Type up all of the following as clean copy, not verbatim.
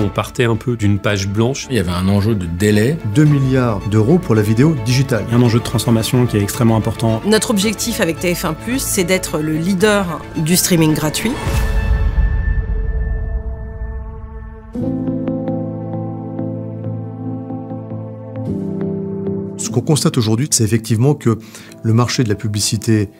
On partait un peu d'une page blanche. Il y avait un enjeu de délai. 2 milliards d'euros pour la vidéo digitale. Il y a un enjeu de transformation qui est extrêmement important. Notre objectif avec TF1+, c'est d'être le leader du streaming gratuit. Ce qu'on constate aujourd'hui, c'est effectivement que le marché de la publicité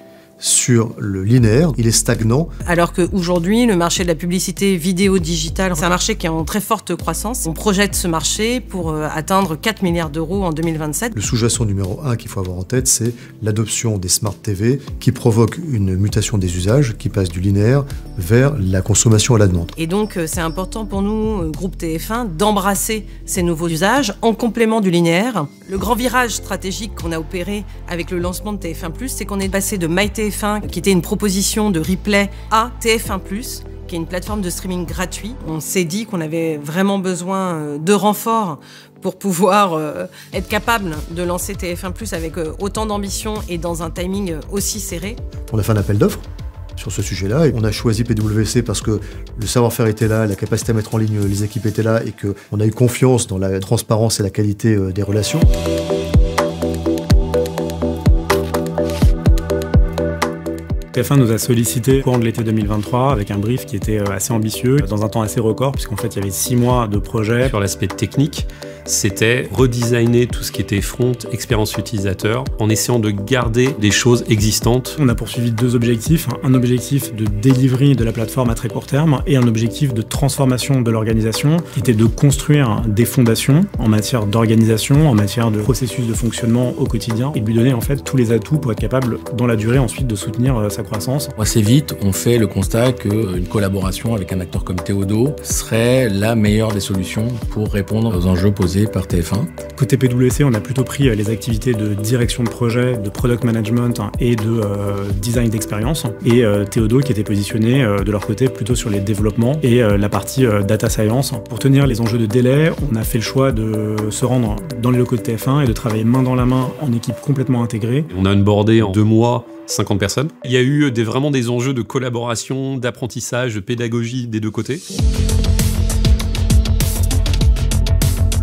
sur le linéaire, il est stagnant. Alors qu'aujourd'hui, le marché de la publicité vidéo digitale, c'est un marché qui est en très forte croissance. On projette ce marché pour atteindre 4 milliards d'euros en 2027. Le sous-jacent numéro 1 qu'il faut avoir en tête, c'est l'adoption des Smart TV qui provoque une mutation des usages, qui passe du linéaire vers la consommation à la demande. Et donc, c'est important pour nous, groupe TF1, d'embrasser ces nouveaux usages en complément du linéaire. Le grand virage stratégique qu'on a opéré avec le lancement de TF1+, c'est qu'on est passé de MyTF1, qui était une proposition de replay, à TF1+, qui est une plateforme de streaming gratuit. On s'est dit qu'on avait vraiment besoin de renforts pour pouvoir être capable de lancer TF1+, avec autant d'ambition et dans un timing aussi serré. On a fait un appel d'offres sur ce sujet-là et on a choisi PwC parce que le savoir-faire était là, la capacité à mettre en ligne les équipes était là et qu'on a eu confiance dans la transparence et la qualité des relations. TF1 nous a sollicité au cours de l'été 2023 avec un brief qui était assez ambitieux, dans un temps assez record, puisqu'en fait il y avait 6 mois de projet. Sur l'aspect technique, c'était redesigner tout ce qui était front, expérience utilisateur, en essayant de garder des choses existantes. On a poursuivi 2 objectifs, un objectif de delivery de la plateforme à très court terme et un objectif de transformation de l'organisation, qui était de construire des fondations en matière d'organisation, en matière de processus de fonctionnement au quotidien, et de lui donner en fait tous les atouts pour être capable, dans la durée, ensuite de soutenir sa croissance. Assez vite, on fait le constat qu'une collaboration avec un acteur comme Théodo serait la meilleure des solutions pour répondre aux enjeux posés par TF1. Côté PwC, on a plutôt pris les activités de direction de projet, de product management et de design d'expérience. Et Théodo qui était positionné de leur côté plutôt sur les développements et la partie data science. Pour tenir les enjeux de délai, on a fait le choix de se rendre dans les locaux de TF1 et de travailler main dans la main en équipe complètement intégrée. On a onboardé en 2 mois 50 personnes. Il y a eu vraiment des enjeux de collaboration, d'apprentissage, de pédagogie des 2 côtés.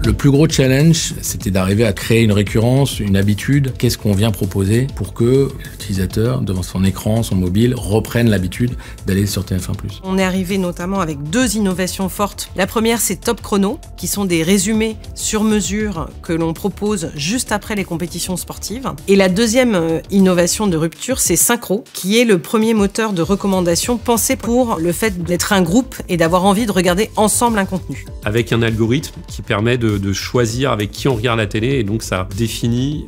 Le plus gros challenge, c'était d'arriver à créer une récurrence, une habitude. Qu'est-ce qu'on vient proposer pour que l'utilisateur, devant son écran, son mobile, reprenne l'habitude d'aller sur TF1+. On est arrivé notamment avec 2 innovations fortes. La première, c'est Top Chrono, qui sont des résumés sur mesure que l'on propose juste après les compétitions sportives. Et la deuxième innovation de rupture, c'est Synchro, qui est le premier moteur de recommandation pensé pour le fait d'être un groupe et d'avoir envie de regarder ensemble un contenu. Avec un algorithme qui permet de choisir avec qui on regarde la télé, et donc ça définit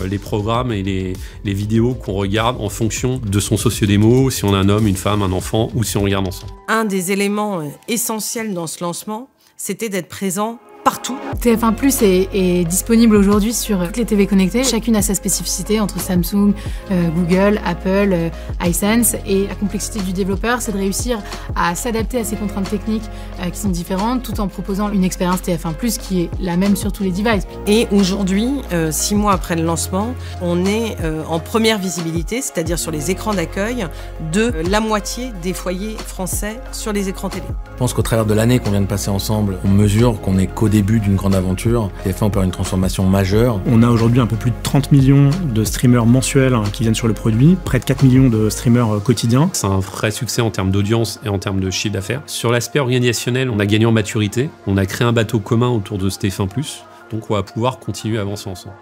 les programmes et les vidéos qu'on regarde en fonction de son sociodémo, si on a un homme, une femme, un enfant, ou si on regarde ensemble. Un des éléments essentiels dans ce lancement, c'était d'être présent partout. TF1+ est disponible aujourd'hui sur toutes les TV connectées. Chacune a sa spécificité entre Samsung, Google, Apple, iSense. Et la complexité du développeur, c'est de réussir à s'adapter à ces contraintes techniques qui sont différentes, tout en proposant une expérience TF1+ qui est la même sur tous les devices. Et aujourd'hui, 6 mois après le lancement, on est en première visibilité, c'est-à-dire sur les écrans d'accueil, de la moitié des foyers français sur les écrans télé. Je pense qu'au travers de l'année qu'on vient de passer ensemble, on mesure qu'on est qu'au début d'une grande aventure. TF1 opère une transformation majeure. On a aujourd'hui un peu plus de 30 millions de streamers mensuels qui viennent sur le produit, près de 4 millions de streamers quotidiens. C'est un vrai succès en termes d'audience et en termes de chiffre d'affaires. Sur l'aspect organisationnel, on a gagné en maturité. On a créé un bateau commun autour de TF1+, donc on va pouvoir continuer à avancer ensemble.